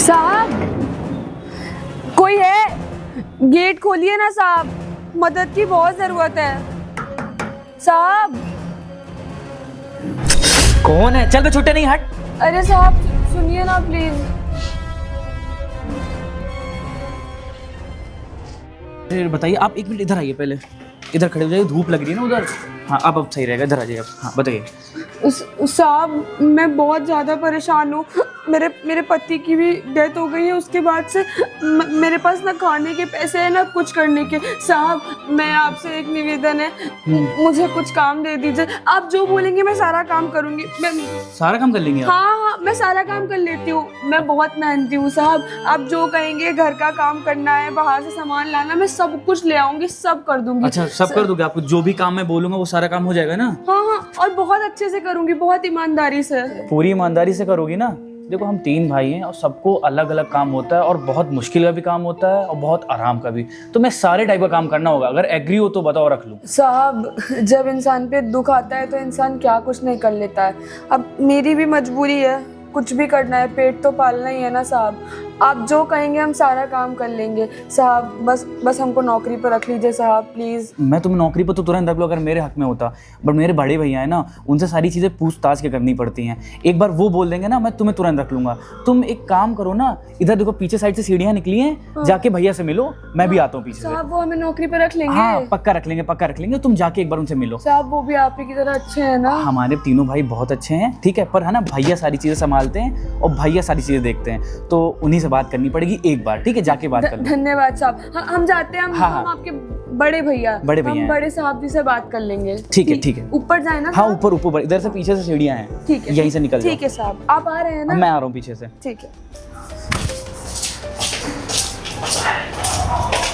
साहब, कोई है? गेट खोलिए ना साहब, मदद की बहुत जरूरत है साहब। कौन है? चल बे, छुट्टे नहीं, हट। अरे साहब सुनिए ना प्लीज। बताइए, आप एक मिनट इधर आइए, पहले इधर खड़े हो जाइए, धूप लग रही है ना उधर। हाँ, अब सही रहेगा, इधर आ जाइए आप। हाँ बताइए। साहब मैं बहुत ज़्यादा परेशान हूँ। मेरे पति की भी डेथ हो गई है, उसके बाद से मेरे पास ना खाने के पैसे हैं ना कुछ करने के। साहब मैं आपसे एक निवेदन है, मुझे कुछ काम दे दीजिए। आप जो बोलेंगे मैं सारा काम करूँगी। मैं सारा काम कर लेंगे आप? हाँ, मैं सारा काम कर लेती हूँ। मैं बहुत मेहनती हूँ साहब। आप जो कहेंगे, घर का काम करना है, बाहर से सामान लाना, मैं सब कुछ ले आऊंगी, सब कर दूंगी। अच्छा, सब कर दोगे? आपको जो भी काम मैं बोलूंगा वो सारा काम हो जाएगा ना? हाँ हाँ, और बहुत अच्छे से करूंगी, बहुत ईमानदारी से। पूरी ईमानदारी से करोगी ना? देखो, हम 3 भाई हैं और सबको अलग अलग काम होता है, और बहुत मुश्किल का भी काम होता है और बहुत आराम का भी। तो मैं सारे टाइप का काम करना होगा। अगर एग्री हो तो बताओ, रख लूं। साहब जब इंसान पे दुख आता है तो इंसान क्या कुछ नहीं कर लेता है। अब मेरी भी मजबूरी है, कुछ भी करना है, पेट तो पालना ही है ना साहब। आप जो कहेंगे हम सारा काम कर लेंगे साहब। बस हमको नौकरी पर रख लीजिए साहब, प्लीज़। मैं तुम्हें नौकरी पर तो तुरंत रख लो अगर मेरे हक में होता, बट मेरे बड़े भैया है ना, उनसे सारी चीज़ें पूछताछ के करनी पड़ती हैं। एक बार वो बोल देंगे ना, मैं तुम्हें तुरंत रख लूंगा। तुम एक काम करो ना, इधर देखो पीछे साइड से सीढ़ियाँ निकली हैं, जाके भैया से मिलो, मैं भी आता हूँ पीछे से। साहब वो हमें नौकरी पर रख लेंगे? हाँ, पक्का रख लेंगे, पक्का रख लेंगे। तुम जाके एक बार उनसे मिलो। साहब वो भी आप ही की तरह अच्छे हैं ना? हमारे तीनों भाई बहुत अच्छे हैं, ठीक है, पर है ना, भैया सारी चीज़ें संभालते हैं और भैया सारी चीज़ें देखते हैं, तो उन्हीं से बात करनी पड़ेगी एक बार, ठीक है? जाके बात कर लो। धन्यवाद साहब। हम जाते हैं। हाँ, हम आपके बड़े भैया हैं। हम बड़े साहब जी से बात कर लेंगे। ठीक है, ठीक है। ऊपर जाए ना? हाँ, ऊपर इधर से पीछे से सीढ़ियाँ हैं, ठीक है, यहीं से निकल जाओ। ठीक है साहब, आप आ रहे हैं ना? मैं आ रहा हूँ पीछे से। ठीक है।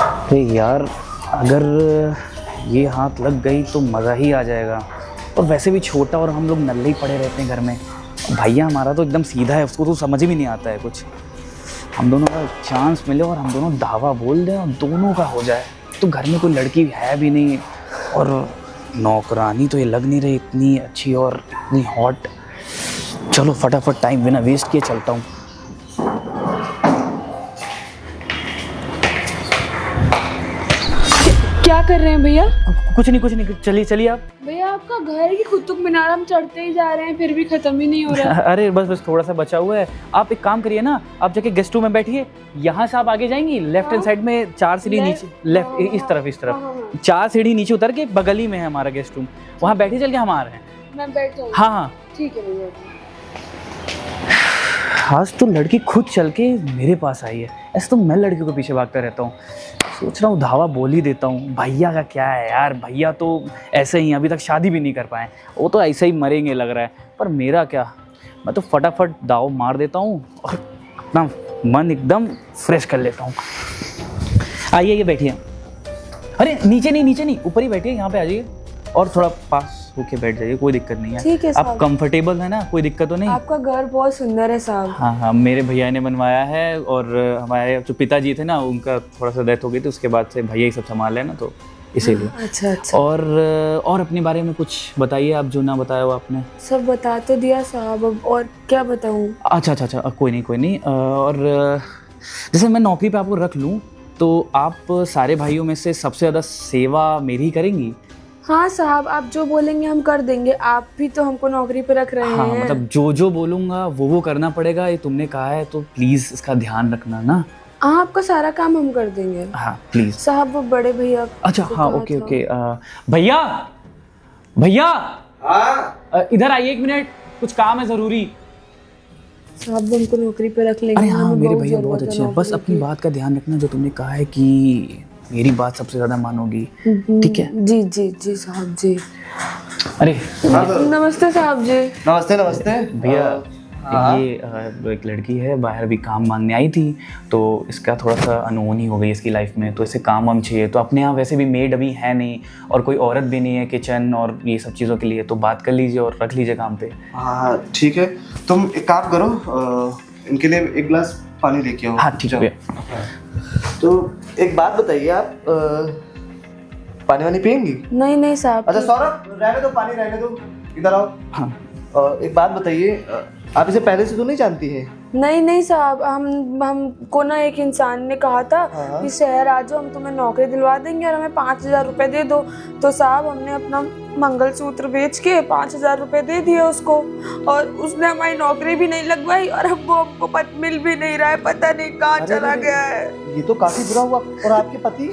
अरे यार, अगर ये हाथ लग गई तो मज़ा ही आ जाएगा। और वैसे भी छोटा और हम लोग नल्ले ही पड़े रहते हैं घर में। भैया हमारा तो एकदम सीधा है, उसको तो समझ भी नहीं आता है कुछ। हम दोनों का चांस मिले और हम दोनों दावा बोल दें और दोनों का हो जाए, तो घर में कोई लड़की है भी नहीं, और नौकरानी तो ये लग नहीं रही इतनी अच्छी और इतनी हॉट। चलो फटाफट टाइम बिना वेस्ट किए चलता हूँ। क्या कर रहे हैं भैया? कुछ नहीं, चलिए आप। भैया आपका घर है कि कुतुब मीनार? हम चढ़ते ही जा रहे हैं फिर भी खत्म ही नहीं हो रहा है। अरे बस थोड़ा सा बचा हुआ है। आप एक काम करिए ना, आप जाके गेस्ट रूम में बैठिए, यहाँ से आप आगे जाएंगी, लेफ्ट हैंड साइड में 4 सीढ़ी नीचे, लेफ्ट इस तरफ 4 सीढ़ी नीचे उतर के बगल ही में है हमारा गेस्ट रूम, वहाँ बैठिए, चल के हम आ रहे हैं। मैं बैठ जाऊँ? हाँ, ठीक है भैया। आज तो लड़की खुद चल के मेरे पास आई है। ऐसे तो मैं लड़कियों के पीछे भागता रहता हूँ। सोच रहा हूँ धावा बोल ही देता हूँ। भैया का क्या है यार, भैया तो ऐसे ही अभी तक शादी भी नहीं कर पाए, वो तो ऐसे ही मरेंगे लग रहा है। पर मेरा क्या, मैं तो फटाफट दाव मार देता हूँ और अपना मन एकदम फ्रेश कर लेता हूँ। आइए बैठिए। अरे नीचे नहीं, ऊपर ही बैठिए, यहाँ पे आ जाइए और थोड़ा पास होके बैठ जाइए, कोई दिक्कत नहीं है। ठीक है आप कंफर्टेबल है ना? कोई दिक्कत तो नहीं? आपका घर बहुत सुंदर है साहब। हाँ, मेरे भैया ने बनवाया है, और हमारे जो पिताजी थे ना, उनका थोड़ा सा डेथ हो गई थी, उसके बाद से भैया ही सब संभाल है ना, तो इसीलिए। अच्छा। और अपने बारे में कुछ बताइए आप, जो ना बताया हो आपने। सब बता तो दिया साहब, अब और क्या बताऊँ? अच्छा, कोई नहीं। और जैसे मैं नौकरी पे आपको रख लूँ तो आप सारे भाइयों में से सबसे ज़्यादा सेवा मेरी ही करेंगी? हाँ साहब, आप जो बोलेंगे हम कर देंगे। आप भी तो हमको नौकरी पे रख रहे हाँ, हैं। मतलब जो बोलूँगा वो करना पड़ेगा, ये तुमने कहा है, तो प्लीज़ इसका ध्यान रखना ना। हाँ, आपका सारा काम हम कर देंगे। हाँ प्लीज़ साहब वो बड़े भैया। अच्छा, हाँ, ओके। भैया हाँ, इधर आइए 1 मिनट, कुछ काम है ज़रूरी। साहब हमको नौकरी पे रख लेंगे। अरे हाँ, हमें मेरे बहुत भैया जरूरत बहुत है अच्छे हैं, बस नौकरी अपनी की। बात का ध्यान रखना, जो तुमने कहा है कि मेरी बात सबसे ज़्यादा मानोगी, ठीक है? जी साहब जी। अरे नमस्ते साहब जी। नमस्ते भैया, ये एक लड़की है, बाहर भी काम मांगने आई थी, तो इसका थोड़ा सा अनहोनी हो गई इसकी लाइफ में, तो इसे काम वाम चाहिए। तो अपने यहाँ वैसे भी मेड अभी है नहीं, और कोई औरत भी नहीं है किचन और ये सब चीज़ों के लिए, तो बात कर लीजिए और रख लीजिए काम पे। हाँ ठीक है, तुम एक काम करो, इनके लिए 1 गिलास पानी लेके आओ। हाँ ठीक है भैया। तो एक बात बताइए, आप पानी वानी पियेंगी? नहीं साहब। अच्छा सौरभ, रहने दो, पानी रहने दो, इधर आओ। हाँ, एक बात बताइए, आप इसे पहले से तो नहीं जानती है? नहीं नहीं साहब, हमको ना एक इंसान ने कहा था हाँ। कि शहर आ जाओ, हम तुम्हें नौकरी दिलवा देंगे और हमें 5,000 रुपए दे दो। तो साहब हमने अपना मंगलसूत्र बेच के 5,000 रुपए दे दिए उसको, और उसने हमारी नौकरी भी नहीं लगवाई, और अब वो हमको मिल भी नहीं रहा है, पता नहीं कहाँ चला गया है। ये तो काफी बुरा हुआ। और आपके पति?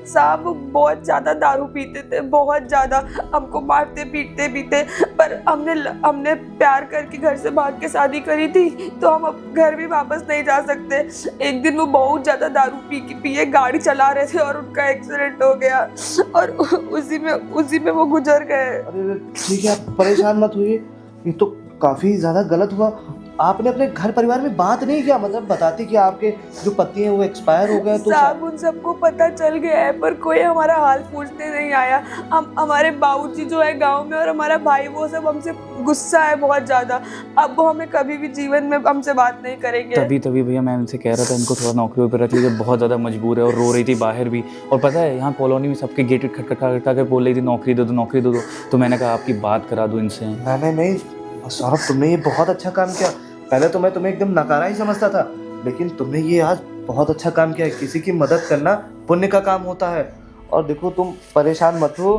साहब वो बहुत ज्यादा दारू पीते थे, बहुत ज्यादा, हमको मारते पीटते पीते। पर हमने प्यार करके घर से भाग के शादी करी थी, तो हम अब घर भी वापस नहीं जा सकते। एक दिन वो बहुत ज्यादा दारू पिए गाड़ी चला रहे थे और उनका एक्सीडेंट हो गया, और उसी में वो गुजर गए। अरे ठीक है, आप परेशान मत होइए, ये तो काफी ज्यादा गलत हुआ। आपने अपने घर परिवार में बात नहीं किया? मतलब बताती कि आपके जो पति हैं वो एक्सपायर हो गए तो? साहब उन सबको पता चल गया है, पर कोई हमारा हाल पूछने नहीं आया। हमारे बाबूजी जो है गांव में, और हमारा भाई, वो सब हमसे गुस्सा है बहुत ज्यादा। अब वो हमें कभी भी जीवन में हमसे बात नहीं करेंगे। तभी भैया मैं उनसे कह रहा था इनको थोड़ा नौकरी पर रख लीजिए, बहुत ज़्यादा मजबूर है, और रो रही थी बाहर भी। और पता है यहाँ कॉलोनी में सबके गेट खटखटा कर बोल रही थी नौकरी दे दो, नौकरी दे दो। तो मैंने कहा आपकी बात करा दूँ इनसे। नहीं सौरभ, तुमने ये बहुत अच्छा काम किया। पहले तो मैं तुम्हें एकदम नकारा ही समझता था, लेकिन तुमने ये आज बहुत अच्छा काम किया है। किसी की मदद करना पुण्य का काम होता है। और देखो तुम परेशान मत हो,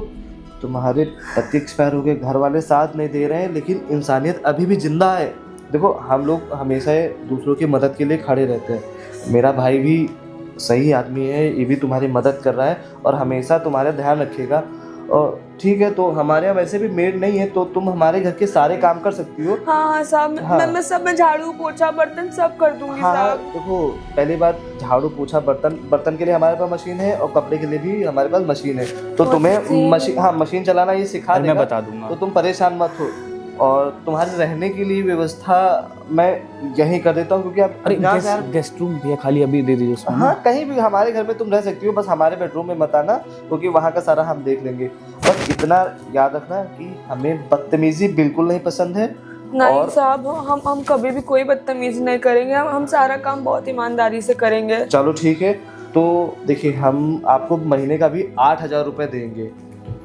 तुम्हारे पति एक्सपायर हो गए, घर वाले साथ नहीं दे रहे हैं, लेकिन इंसानियत अभी भी जिंदा है। देखो हम लोग हमेशा दूसरों की मदद के लिए खड़े रहते हैं। मेरा भाई भी सही आदमी है, ये भी तुम्हारी मदद कर रहा है और हमेशा तुम्हारा ध्यान रखेगा। और ठीक है, तो हमारे यहाँ वैसे भी मेड नहीं है, तो तुम हमारे घर के सारे काम कर सकती हो। हाँ साहब, हाँ। मैं सब में झाड़ू पोछा बर्तन सब कर दूंगी साहब। देखो पहली बात, झाड़ू पोछा बर्तन के लिए हमारे पास मशीन है, और कपड़े के लिए भी हमारे पास मशीन है। तो तुम्हें मशीन चलाना ये सिखा देगा, मैं बता दूंगा। तो तुम परेशान मत हो। और तुम्हारे रहने के लिए व्यवस्था मैं यहीं कर देता हूँ, क्योंकि आप गेस्ट रूम भैया खाली अभी दे दीजिए उसमें। हाँ, कहीं भी हमारे घर में तुम रह सकती हो, बस हमारे बेडरूम में मत आना, क्योंकि वहाँ का सारा हम देख लेंगे। बस इतना याद रखना कि हमें बदतमीजी बिल्कुल नहीं पसंद है। नहीं साहब, हम कभी भी कोई बदतमीजी नहीं करेंगे। हम सारा काम बहुत ईमानदारी से करेंगे। चलो ठीक है, तो देखिए हम आपको महीने का भी 8,000 रुपए देंगे।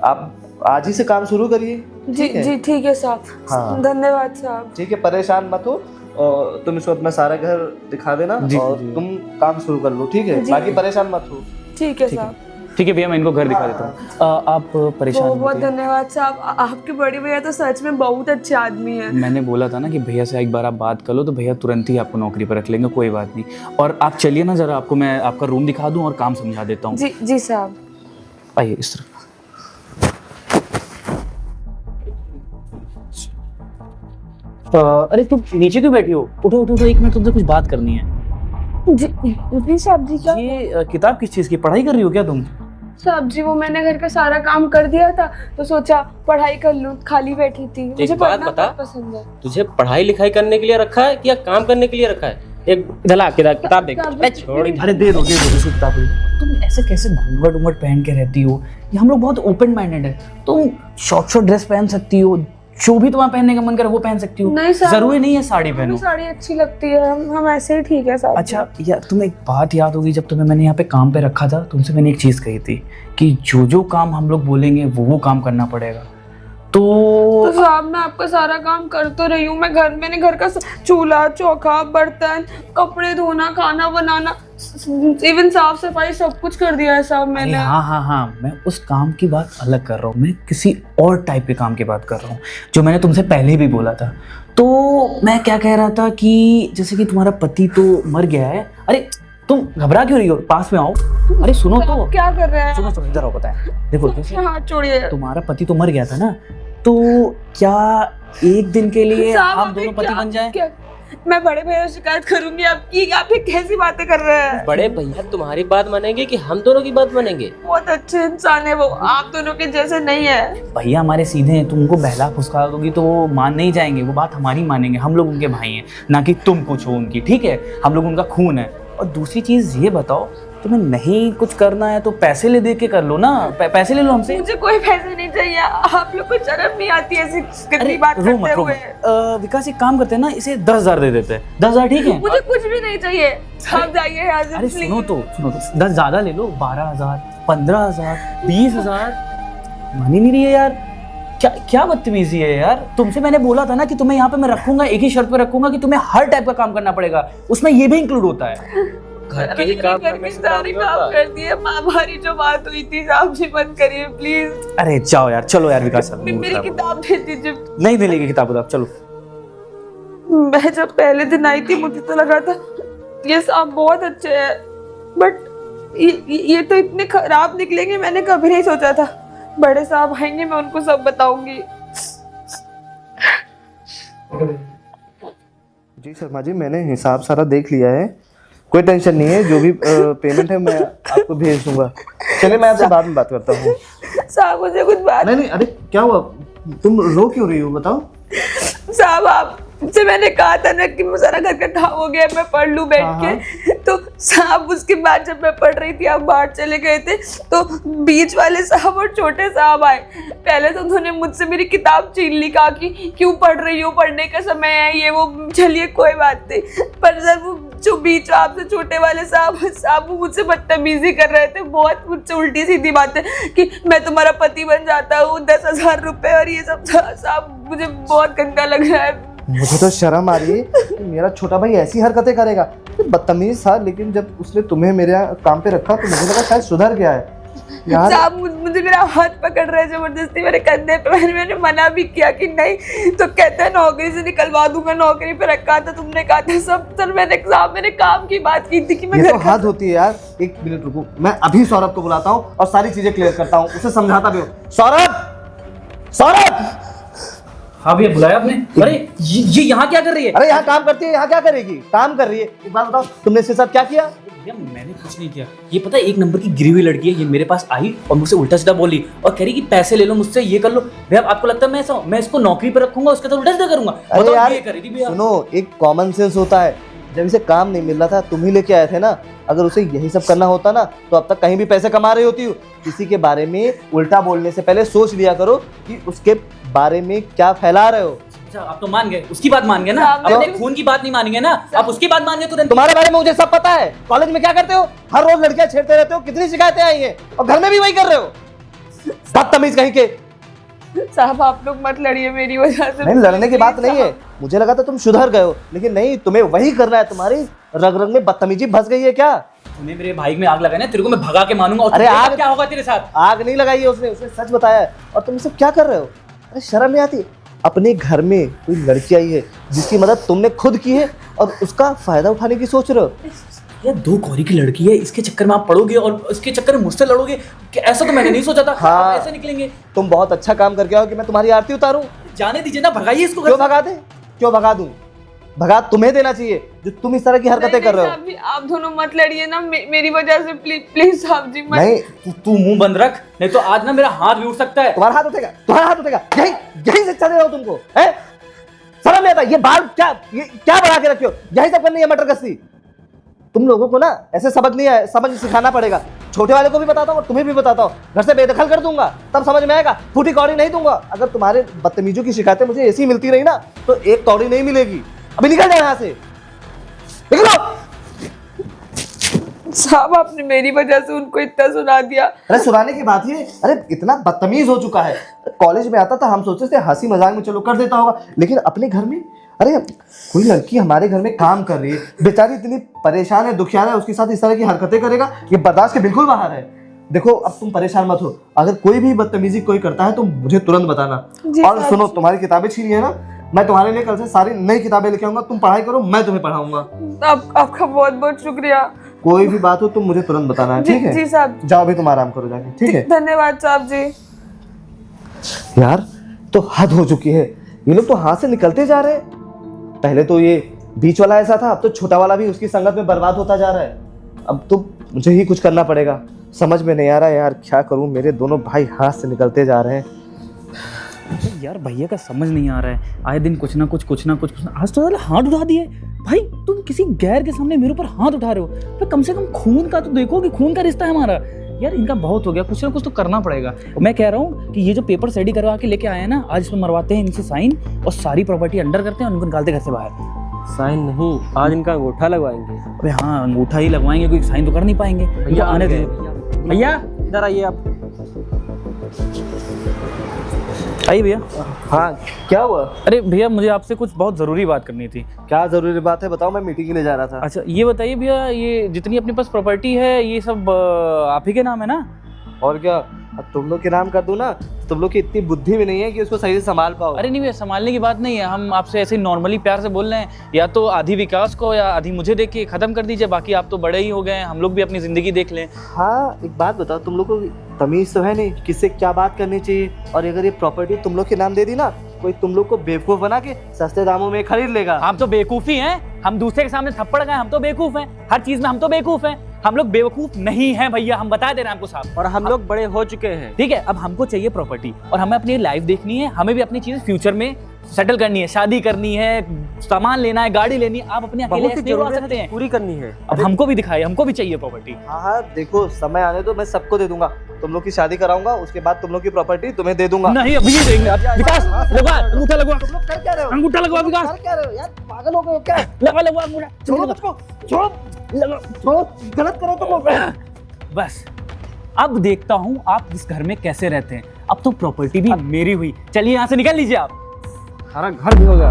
आप आज ही से काम शुरू करिए। जी ठीक है साहब। हाँ। धन्यवाद साहब। ठीक है, परेशान मत हो, और तुम इसको अपना सारा घर दिखा देना, और तुम काम शुरू कर लो, ठीक है? बाकी परेशान मत हो। ठीक है साहब। ठीक है भैया, मैं इनको घर दिखा देता हूँ। आप परेशान मत बहुत होइए। धन्यवाद साहब, आपके बड़े भैया तो सच में बहुत अच्छे आदमी हैं। मैंने बोला था ना कि भैया से एक बार आप बात कर लो, तो भैया तुरंत ही आपको नौकरी पर रख लेंगे, कोई बात नहीं। और आप चलिए ना, जरा आपको मैं आपका रूम दिखा दूँ और काम समझा देता हूँ। जी साहब। आइए इस तरफ। अरे तुम नीचे क्यों बैठी हो? उठो उठो उठो, 1 मिनट तुमसे कुछ बात करनी है। जी साहब। जी क्या? ये किताब किस चीज़ की, पढ़ाई कर रही हो क्या तुम? साहब जी, वो मैंने घर का सारा काम कर दिया था, तो सोचा पढ़ाई कर लूं, खाली बैठी थी। मुझे पढ़ना बहुत पसंद है। तुझे पढ़ाई लिखाई करने के लिए रखा है या काम करने के लिए रखा है? एक धला किताब देख। छोड़। अरे दे दो इसको किताब। तुम ऐसे कैसे घूंघट पहन के रहती हो? ये हम लोग बहुत ओपन माइंडेड है। तुम शॉर्ट ड्रेस पहन सकती हो, जो भी तुम्हारा पहनने का मन करे वो पहन सकती हो। नहीं साहब, जरूरी नहीं है साड़ी पहनो। साड़ी अच्छी लगती है, हम ऐसे ही ठीक है साहब। अच्छा यार, तुम्हें एक बात याद होगी, जब तुम्हें मैंने यहाँ पे काम पे रखा था, तुमसे मैंने एक चीज़ कही थी कि जो काम हम लोग बोलेंगे वो काम करना पड़ेगा। तो साहब मैं आपका सारा काम कर तो रही हूँ। मैंने घर का चूल्हा चौका, बर्तन, कपड़े धोना, खाना बनाना, इवन साफ सफाई सब कुछ कर दिया है साहब मैंने। हाँ, मैं उस काम की बात अलग कर रहा हूँ। मैं किसी और टाइप के काम की बात कर रहा हूँ, जो मैंने तुमसे पहले भी बोला था। तो मैं क्या कह रहा था कि जैसे कि तुम्हारा पति तो मर गया है। अरे तुम घबरा क्यों रही हो? पास में आओ। अरे सुनो तो, क्या कर रहे हैं? सुनो इधर आओ। पता है, देखो हाथ छोड़िए। तुम्हारा पति तो मर गया था ना, तो क्या एक दिन के लिए हम दोनों पति बन जाए? मैं बड़े भैया शिकायत करूंगी आपकी। आप ये कैसी बातें कर रहे हैं? बड़े भैया तुम्हारी बात मानेंगे कि हम दोनों की बात मानेंगे? बहुत अच्छे इंसान है वो, आप दोनों के जैसे नहीं है। भैया हमारे सीधे हैं, तुमको बहला फुसका दोगी तो वो मान नहीं जाएंगे, वो बात हमारी मानेंगे। हम लोग उनके भाई हैं, ना कि तुम कुछ हो उनकी, ठीक है? हम लोग उनका खून है। और दूसरी चीज ये बताओ, तुम्हें नहीं कुछ करना है तो पैसे ले दे के कर लो ना, पैसे ले लो हमसे। मुझे कोई पैसे नहीं चाहिए। आप लोग को शर्म नहीं आती ऐसी कितनी बात करते हुए? विकास एक काम करते हैं ना, इसे 10,000 दे देते हैं। 10,000 ठीक है? मुझे कुछ भी नहीं चाहिए, आप जाइए यहाँ से। अरे सुनो तो 10 ज्यादा ले लो, 12,000, 15,000, 20,000। मान ही नहीं रही है यार, क्या क्या बदतमीजी है यार। तुमसे मैंने बोला था ना कि तुम्हें यहाँ पे मैं रखूंगा, एक ही शर्त पे रखूंगा कि तुम्हें हर टाइप का काम करना पड़ेगा, उसमें ये भी इंक्लूड होता है। घर के ही काम करने से काम सारे नहीं काम होता। कर दिए। हमारी जो बात हुई थी साहब जी बंद करिए प्लीज। अरे जाओ यार, चलो यार विकास सर। मेरी किताब दे दीजिए। नहीं मिलेगी किताब उताब, चलो। मैं जब पहले दिन आई थी मुझे तो लगा था ये साहब बहुत अच्छे हैं, बट ये तो इतने खराब निकलेंगे मैंने कभी नहीं सोचा था। बड़े साहब आएंगे मैं उनको सब बताऊंगी। जी शर्मा जी, मैंने हिसाब सारा देख लिया है, कोई टेंशन नहीं है। जो भी पेमेंट है मैं आपको भेज दूंगा। चलिए मैं आपसे बाद में बात करता हूँ। साहब मुझे कुछ बात नहीं नहीं, अरे क्या हुआ, तुम रो क्यों रही हो बताओ। साहब आपसे मैंने कहा था ना कि मैं सारा घर का काम हो गया, मैं पढ़ लूं बैठ के। तो साहब उसके बाद जब मैं पढ़ रही थी आप बाहर चले गए थे, तो बीच वाले साहब और छोटे साहब आए। पहले तो उन्होंने मुझसे मेरी किताब छीन ली, कहा कि क्यों पढ़ रही हो, पढ़ने का समय है ये वो। चलिए कोई बात नहीं, पर सर वो जो बीच आपसे छोटे वाले साहब वो मुझसे बदतमीजी कर रहे थे, बहुत मुझसे उल्टी सीधी बातें कि मैं तुम्हारा पति बन जाता हूँ, 10,000 रुपए और ये सब। साहब मुझे बहुत गंदा लग रहा है। मुझे तो शर्म आ रही है कि मेरा छोटा भाई ऐसी हरकतें करेगा। तो बदतमीज था, लेकिन जब उसने तुम्हें मेरे काम पे रखा तो मुझे लगा शायद सुधर गया है यार। साहब मुझे मेरा हाथ पकड़ रहे हैं जबरदस्ती मेरे कंधे पे। मैंने मना भी किया कि नहीं, तो कहते हैं नौकरी से निकलवा दूंगा, नौकरी पे रखा था, तुमने कहा था सब। सर मैंने काम की बात की थी कि मैं ये तो घर हद होती है यार। एक मिनट रुको, मैं अभी सौरभ को बुलाता हूँ और सारी चीजें क्लियर करता हूँ, उसे समझाता भी हूँ। सौरभ, सौरभ! हाँ भैया बुलाया आपने? अरे ये यहाँ क्या कर रही है? अरे यहाँ काम करती है, यहाँ क्या करेगी? काम कर रही है। एक बात बताओ, तुमने इसके साथ क्या किया? भैया मैंने कुछ नहीं किया। ये पता है एक नंबर की गिरी हुई लड़की है, ये मेरे पास आई और मुझसे उल्टा सीधा बोली और कह रही कि पैसे ले लो मुझसे, ये कर लो। भैया आपको लगता है मैं ऐसा हूँ? मैं इसको नौकरी पे रखूंगा, उसके साथ उल्टा सीधा करूंगा? अरे यार ये कर रही थी भैया। सुनो, एक कॉमन सेंस होता है। जब इसे काम नहीं मिल रहा था तुम ही लेके आए थे ना। अगर उसे यही सब करना होता ना तो अब तक कहीं भी पैसे कमा रही होती हो। किसी के बारे में उल्टा बोलने से पहले सोच लिया करो कि उसके बारे में क्या फैला रहे हो। अच्छा आप तो मान गए, उसकी बात मान गए ना, अपने खून की बात नहीं मानेंगे ना, आप उसकी बात मान गए तुरंत। तुम्हारे बारे में मुझे सब पता है। कॉलेज में क्या करते हो? हर रोज लड़कियां छेड़ते रहते हो, कितनी शिकायतें आई हैं, और घर में भी वही कर रहे हो। बदतमीज कहीं के। साहब आप लोग मत लड़िए मेरी वजह से। नहीं, लड़ने की बात नहीं है। मुझे लगा था तुम सुधर गए हो, लेकिन नहीं, तुम्हें वही करना है। तुम्हारी रग रग में बदतमीजी फंस गई है क्या? तूने मेरे भाई में आग लगाई ना, तेरे को मैं भगा के मानूंगा। और अरे आग क्या होगा तेरे साथ? आग नहीं लगाई है उसने सच बताया है। और तुम सब क्या कर रहे हो? अरे शर्म नहीं आती? अपने घर में कोई लड़की आई है जिसकी मदद तुमने खुद की है और उसका फायदा उठाने की सोच रहे हो। यार 2 कौड़ी की लड़की है, इसके चक्कर में आप पड़ोगे और इसके चक्कर में मुझसे लड़ोगे? ऐसा तो मैंने नहीं सोचा था। हाँ। आप ऐसे निकलेंगे? तुम बहुत अच्छा काम करके आओ कि मैं तुम्हारी आरती उतारूं। जाने दीजिए ना, भगाइए इसको। क्यों भगा दे? क्यों भगा दूं? भगा तुम्हें देना चाहिए जो तुम इस तरह की हरकतें कर रहे हो। आप दोनों मत लड़िए ना मेरी वजह से। प्लीज साहब जी मत। नहीं, तू मुंह बंद रख, नहीं तो आज ना मेरा हाथ भी उठ सकता है। तुम्हारा हाथ उठेगा, तुम्हारा हाथ उठेगा। यही शिक्षा दे रहा हूं तुमको, है? शर्म नहीं आता? ये बाल ये क्या बढ़ा के रखे हो? यही सब करनी है मटर गश्ती। तुम लोगों को ना ऐसे सबक नहीं है, सबक सिखाना पड़ेगा। छोटे वाले को भी बताता हूँ और तुम्हें भी बताता हूँ। घर से बेदखल कर दूंगा तब समझ में आएगा। फूटी कौड़ी नहीं दूंगा। अगर तुम्हारे बदतमीजों की शिकायतें मुझे ऐसी मिलती रही ना तो एक कौड़ी नहीं मिलेगी। अभी निकल जाए यहाँ से, निकलो। साहब आपने मेरी वजह से उनको इतना सुना दिया। अरे सुनाने की बात ही है। अरे इतना बदतमीज हो चुका है। कॉलेज में आता था, हम सोचते थे हंसी मजाक में चलो कर देता होगा, लेकिन अपने घर में, अरे कोई लड़की हमारे घर में काम कर रही है, बेचारी इतनी परेशान है, दुखियार है, उसके साथ इस तरह की हरकतें करेगा, ये बर्दाश्त के बिल्कुल बाहर है। देखो अब तुम परेशान मत हो, अगर कोई भी बदतमीजी कोई करता है तो मुझे तुरंत बताना। और सुनो, तुम्हारी किताबें छीनी है ना, मैं तुम्हारे लिए कल से सारी नई किताबें लेके आऊंगा। तुम पढ़ाई करो, मैं तुम्हें पढ़ाऊंगा। आपका बहुत बहुत शुक्रिया। कोई भी बात हो तुम मुझे तुरंत बताना है, ठीक है? जी साहब। जाओ, अभी तुम आराम करो जाके, ठीक है? धन्यवाद साहब जी। यार तो हद हो चुकी है, ये लोग तो हाथ से निकलते जा रहे हैं। पहले तो ये बीच वाला ऐसा था, अब तो छोटा वाला भी उसकी संगत में बर्बाद होता जा रहा है। अब तो मुझे ही कुछ करना पड़ेगा। समझ में नहीं आ रहा यार, क्या करूं? मेरे दोनों भाई हाथ से निकलते जा रहे हैं। यार भैया का समझ नहीं आ रहा है, आए दिन कुछ ना कुछ आज तो हाथ उठा दिए। भाई तुम किसी गैर के सामने मेरे ऊपर हाथ उठा रहे हो, तो कम से कम खून का तो देखो कि खून का रिश्ता है हमारा। यार इनका बहुत हो गया, कुछ ना कुछ तो करना पड़ेगा। मैं कह रहा हूँ कि ये जो पेपर रेडी करवा के लेके आए हैं ना, आज इसमें मरवाते हैं इनसे साइन और सारी प्रॉपर्टी अंडर करते हैं और उनको निकालते घर से बाहर। साइन नहीं, आज इनका अंगूठा लगवाएंगे। अबे हाँ, अंगूठा ही लगवाएंगे, कोई साइन तो कर नहीं पाएंगे। भैया आने दे। भैया इधर आइए आप। आइए भैया। हाँ, क्या हुआ? अरे भैया, मुझे आपसे कुछ बहुत ज़रूरी बात करनी थी। क्या जरूरी बात है बताओ, मैं मीटिंग के लिए जा रहा था। अच्छा ये बताइए भैया, ये जितनी अपने पास प्रॉपर्टी है ये सब आप ही के नाम है ना? और क्या, अब तुम लोग के नाम कर दूं ना, तुम लोग की इतनी बुद्धि भी नहीं है कि उसको सही से संभाल पाओ। अरे नहीं भैया, संभालने की बात नहीं है, हम आपसे ऐसे ही नॉर्मली प्यार से बोल रहे हैं। या तो आधी विकास को या आधी मुझे देख के ख़त्म कर दीजिए, बाकी आप तो बड़े ही हो गए हैं, हम लोग भी अपनी ज़िंदगी देख लें। हाँ, एक बात बताओ, तुम लोग को तमीज तो है नहीं किससे क्या बात करनी चाहिए? और अगर ये प्रॉपर्टी तुम लोग के नाम दे दी ना, कोई तुम लोग को बेवकूफ बना के सस्ते दामों में खरीद लेगा। हम तो बेवकूफ़ ही हैं, हम दूसरे के सामने थप्पड़ गए, हम तो बेवकूफ़ हैं, हर चीज़ में हम तो बेवकूफ़ हैं। हम लोग बेवकूफ़ नहीं हैं भैया, हम बता दे रहे हैं आपको साहब। और हम लोग बड़े हो चुके हैं। ठीक है, अब हमको चाहिए प्रॉपर्टी और हमें अपनी लाइफ देखनी है, हमें भी अपनी चीज़ फ्यूचर में सेटल करनी है, शादी करनी है, सामान लेना है, गाड़ी लेनी है। आप अपने अकेले बहुत सी ऐसे नहीं उड़ा सकते जरूरतें हैं। पूरी करनी है। अब हमको भी दिखाइए, हमको भी चाहिए प्रॉपर्टी। हाँ हाँ, देखो समय आने दो, मैं सबको दे दूंगा। तुम लोग की शादी कराऊंगा, उसके बाद तुम लोग की प्रॉपर्टी तुम्हें दे दूंगा। नहीं अभी नहीं देंगे आप। विकास लगवा, अंगूठा लगवा, तुम लोग कर क्या रहे हो? अंगूठा लगवा विकास, कर क्या रहे हो यार? पागल हो गए हो क्या? लगवा लगवा अंगूठा, छोड़ो मुझको, छोड़ो, छोड़ो, गलत करो तुम लोग। बस अब देखता हूँ आप इस घर में कैसे रहते हैं। अब तो प्रॉपर्टी भी मेरी हुई, चलिए यहाँ से निकल लीजिए आप। सारा घर भी होगा।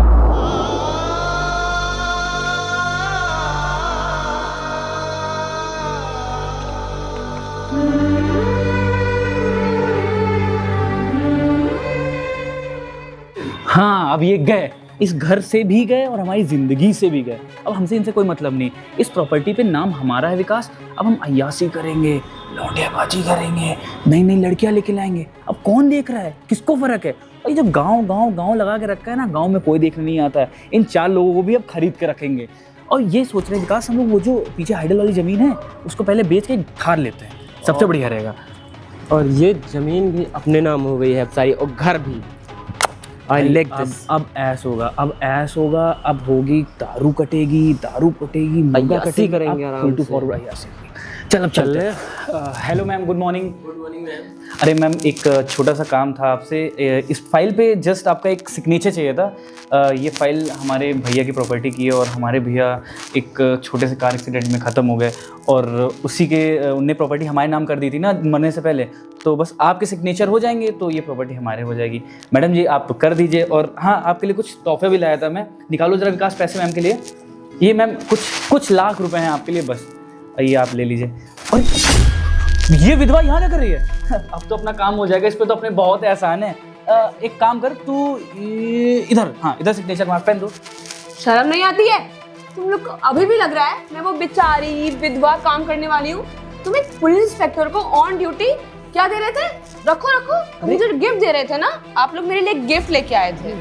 हाँ अब ये गए, इस घर से भी गए और हमारी जिंदगी से भी गए। अब हमसे इनसे कोई मतलब नहीं। इस प्रॉपर्टी पे नाम हमारा है विकास। अब हम अय्यासी करेंगे, लौंडियाबाजी करेंगे, नई नई लड़कियां लेके लाएंगे। अब कौन देख रहा है, किसको फर्क है? और ये जो गांव गांव गांव लगा के रखा है ना, गांव में कोई देखने नहीं आता है। इन 4 लोगों को भी अब खरीद के रखेंगे। और ये सोच रहे हैं विकास, हम लोग वो जो पीछे हाइडल वाली जमीन है उसको पहले बेच के घर लेते हैं, सबसे बढ़िया रहेगा। और ये जमीन भी अपने नाम हो गई है सारी, और घर भी। I like this. अब ऐस होगा, अब ऐस होगा, अब होगी दारू कटेगी, मुर्गा अय्यासी कटेगी, करेंगे अब आराम full to से। forward अय्यासी। चल अब चलते हैं। Hello ma'am, good morning. Good morning ma'am. अरे मैम, एक छोटा सा काम था आपसे। इस फाइल पे जस्ट आपका एक सिग्नेचर चाहिए था। ये फाइल हमारे भैया की प्रॉपर्टी की है और हमारे भैया एक छोटे से कार एक्सीडेंट में ख़त्म हो गए और उसी के उनने प्रॉपर्टी हमारे नाम कर दी थी ना मरने से पहले। तो बस आपके सिग्नेचर हो जाएंगे तो ये प्रॉपर्टी हमारे हो जाएगी। मैडम जी आप कर दीजिए। और हाँ, आपके लिए कुछ तोहफे भी लाया था मैं। निकालो ज़रा विकास पैसे मैम के लिए। ये मैम कुछ लाख रुपए हैं आपके लिए, बस ये आप ले लीजिए। और ये विधवा यहाँ क्या कर रही है? अब तो अपना काम हो जाएगा, इस पे तो अपने बहुत एहसान है। एक काम कर तू, इधर, हाँ इधर सिग्नेचर मार्क पेन दो। शर्म नहीं आती है तुम लोग को? अभी भी लग रहा है मैं वो बेचारी विधवा काम करने वाली हूँ? तुम एक पुलिस इंस्पेक्टर को ऑन ड्यूटी क्या दे रहे थे? रखो, मुझे गिफ्ट दे रहे थे ना आप लोग, मेरे लिए गिफ्ट लेके आए थे।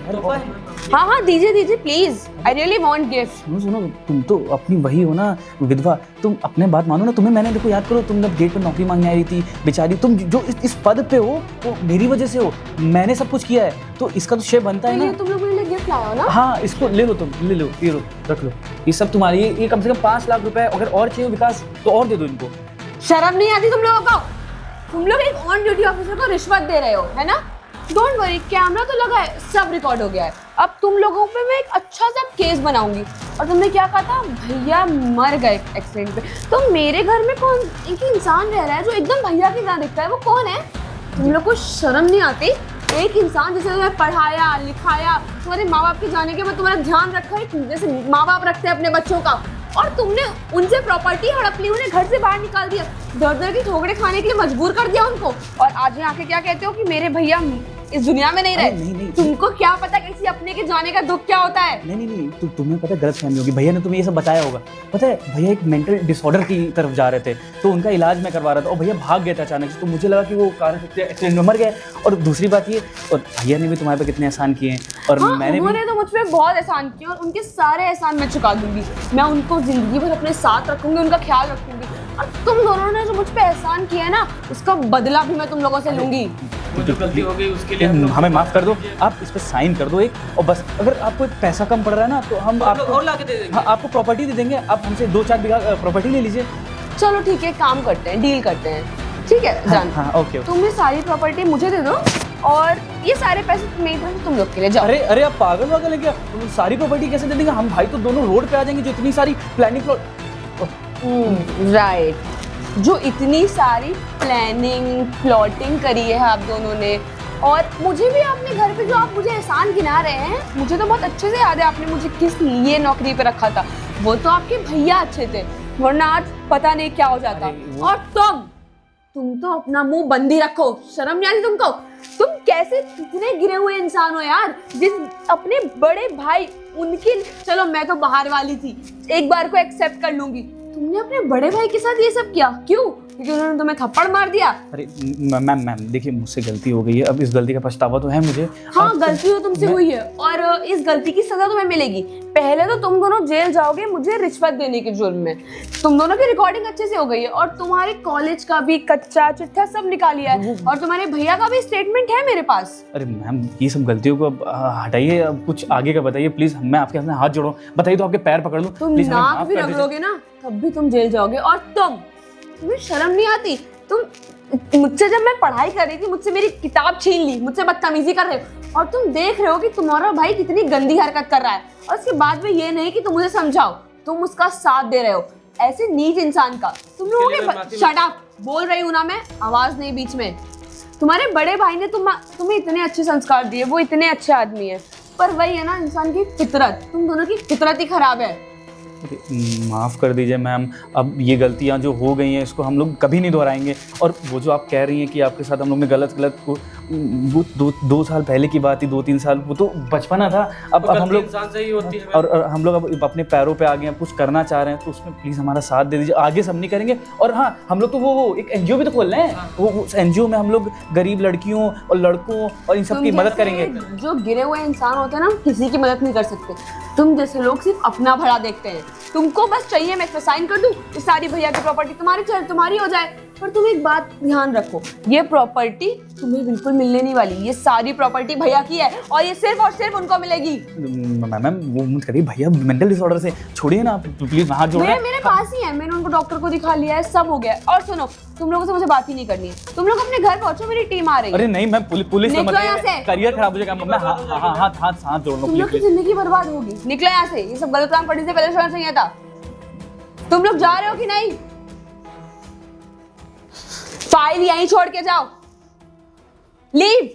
हाँ दीजिए please, I really want gift. सुनो, तुम तो अपनी वही हो ना विधवा, तुम अपने बात मानो ना। तुम्हें मैंने, देखो याद करो, तुम जब गेट पर नौकरी मांगने आई थी बेचारी, तुम जो इस पद पे हो वो मेरी वजह से हो। मैंने सब कुछ किया है तो इसका तो श्रेय बनता है तो ना। ये तुम लोग मेरे लिए गिफ्ट लाए हो ना? हाँ इसको ले लो, तुम ले लो, ये लो, रख लो। ये सब तुम्हारे, ये कम से कम 5 लाख रुपए। अगर और चाहिए विकास तो और दे दो इनको। शर्म नहीं आती तुम लोगों को? तुम लोग एक ऑन ड्यूटी ऑफिसर को रिश्वत दे रहे हो, है ना? डोंट वरी, कैमरा तो लगा है, सब रिकॉर्ड हो गया है। अब तुम लोगों पे मैं एक अच्छा सा केस बनाऊंगी। और तुमने क्या कहा था? भैया मर गए एक्सीडेंट पे। तो मेरे घर में कौन एक इंसान रह रहा है जो एकदम भैया की तरह दिखता है? वो कौन है? तुम लोग को शर्म नहीं आती? एक इंसान जिसे तुम्हें पढ़ाया लिखाया, तुम्हारे माँ बाप के जाने के बाद तुम्हारा ध्यान रखा है जैसे माँ बाप रखते हैं अपने बच्चों का, और तुमने उनसे प्रॉपर्टी हड़प ली, उन्हें घर से बाहर निकाल दिया, दर की ठोकरें खाने के लिए मजबूर कर दिया उनको। और आज यहाँ आके क्या कहते हो कि मेरे भैया इस दुनिया में नहीं रहे? नहीं, तुमको क्या पता किसी अपने के जाने का दुख क्या होता है? नहीं, तुम्हें पता है गलत फहमी होगी। भैया ने तुम्हें ये सब बताया होगा। पता है भैया एक मेंटल डिसऑर्डर की तरफ जा रहे थे तो उनका इलाज मैं करवा रहा था और भैया भाग गया था अचानक से। तो मुझे लगा कि वो कार एक्सीडेंट में मर गए। और दूसरी बात ये, और भैया ने भी तुम्हारे पे कितने एहसान किए हैं और हाँ, मैंने भी। उन्होंने तो मुझ पे बहुत एहसान किए और उनके सारे एहसान मैं चुका दूंगी। मैं उनको जिंदगी भर अपने साथ रखूंगी, उनका ख्याल रखूंगी। और तुम दोनों ने जो मुझ पे एहसान किया है ना, उसका बदला भी मैं तुम लोगों से लूंगी। जो गलती हो गई उसके लिए हम लोग हमें माफ कर दो। आप इस पर साइन कर दो एक, और बस अगर आपको एक पैसा कम पड़ रहा है ना तो हम आपको और लाके दे देंगे। हाँ, आपको प्रॉपर्टी दे देंगे। आप हमसे 2-4 बीघा प्रॉपर्टी ले लीजिए। चलो ठीक है, काम करते हैं, डील करते हैं। ठीक है जान, हाँ, ओके। तुम ये सारी प्रॉपर्टी मुझे दे दो और ये सारे पैसे मेरी तरफ से तुम लोग के लिए जाओ। अरे आप पागल वागल है क्या? सारी प्रॉपर्टी कैसे दे देंगे? हम भाई तो दोनों रोड पे आ जाएंगे। जो इतनी सारी प्लानिंग राइट, जो इतनी सारी प्लानिंग प्लॉटिंग करी है आप दोनों ने, और मुझे भी अपने घर पे जो आप मुझे एहसान गिना रहे हैं, मुझे तो बहुत अच्छे से याद है आपने मुझे किस लिए नौकरी पे रखा था। वो तो आपके भैया अच्छे थे, वरना आज पता नहीं क्या हो जाता। और तुम तो अपना मुंह बंदी रखो, शर्म नहीं आती तुमको? तुम कैसे कितने गिरे हुए इंसान हो यार, जिस अपने बड़े भाई उनकी, चलो मैं तो बाहर वाली थी, एक बार को एक्सेप्ट कर लूंगी, तुमने अपने बड़े भाई के साथ ये सब किया क्यों? क्योंकि उन्होंने तुम्हें थप्पड़ मार दिया? अरे मैम देखिए, मुझसे गलती हो गई है, अब इस गलती का पछतावा तो है मुझे। हाँ, गलती तो तुमसे हुई है और इस गलती की सजा तुम्हें मिलेगी। पहले तो तुम दोनों जेल जाओगे मुझे रिश्वत देने के जुर्म में। तुम दोनों की रिकॉर्डिंग अच्छे से हो गई है और तुम्हारे कॉलेज का भी कच्चा चिट्ठा सब निकाल लिया है और तुम्हारे भैया का भी स्टेटमेंट है मेरे पास। अरे मैम, ये सब गलतियों को अब हटाइए, अब कुछ आगे का बताइए प्लीज। मैं आपके सामने हाथ जोड़ूं, बताइए तो आपके पैर पकड़ लूं तुम प्लीज, नाक भी रगड़ोगे ना तब भी तुम जेल जाओगे। और तुम्हें शर्म नहीं आती? तुम मुझसे, जब मैं पढ़ाई कर रही थी, मुझसे मेरी किताब छीन ली, मुझसे बदतमीजी कर रहे हो और तुम देख रहे हो कि तुम्हारा भाई कितनी गंदी हरकत कर रहा है और उसके बाद में ये नहीं कि तुम मुझे समझाओ, तुम उसका साथ दे रहे हो। ऐसे नीच इंसान का तुम लोगों के, शट अप, बोल रही हूँ ना मैं, आवाज नहीं बीच में। तुम्हारे बड़े भाई ने तुम्हें इतने अच्छे संस्कार दिए, वो इतने अच्छे आदमी है, पर वही है ना इंसान की फितरत, तुम दोनों की फितरत ही खराब है। माफ़ कर दीजिए मैम, अब ये गलतियाँ जो हो गई हैं इसको हम लोग कभी नहीं दोहराएंगे। और वो जो आप कह रही हैं कि आपके साथ हम लोग ने गलत वो दो साल पहले की बात थी, 2-3 साल, वो तो बचपना था। अब हम लोग इंसान से ही होती है और हम लोग अब अपने पैरों पे आ गए हैं, कुछ करना चाह रहे हैं, तो उसमें प्लीज़ हमारा साथ दे दीजिए। आगे सब नहीं करेंगे। और हाँ, हम लोग तो वो एक NGO भी तो खोल रहे हैं, वो NGO में हम लोग गरीब लड़कियों और लड़कों और इन सब की मदद करेंगे। जो गिरे हुए इंसान होते हैं ना, किसी की मदद नहीं कर सकते। तुम जैसे लोग सिर्फ अपना भला देखते हैं। तुमको बस चाहिए मैं इस पे साइन कर दूं, ये सारी भैया की प्रॉपर्टी तुम्हारी हो जाए। पर तुम एक बात ध्यान रखो, ये प्रॉपर्टी तुम्हें बिल्कुल मिलने नहीं वाली। ये सारी प्रॉपर्टी भैया की है और ये सिर्फ और सिर्फ उनको मिलेगी। मैम वो मत करिए, भैया मेंटल डिसऑर्डर से छोड़िए ना आप प्लीज, हाथ जोड़। मेरे पास ही है, मैंने उनको डॉक्टर को दिखा लिया है, सब हो गया है। और सुनो, तुम लोगों से मुझे बात ही नहीं करनी है, तुम लोग अपने घर पहुंचो, मेरी टीम आ रही है। अरे नहीं मैम, पुलिस निकलो यहाँ से। करियर खराब हो जाएगा। मैं हाथ जोड़ लो तुम लोग की जिंदगी बर्बाद होगी, निकलो यहाँ से। ये सब गलत काम करने से पहले सोचना चाहिए था। तुम लोग जा रहे हो कि नहीं? फाइल यहीं छोड़ के जाओ, लीव।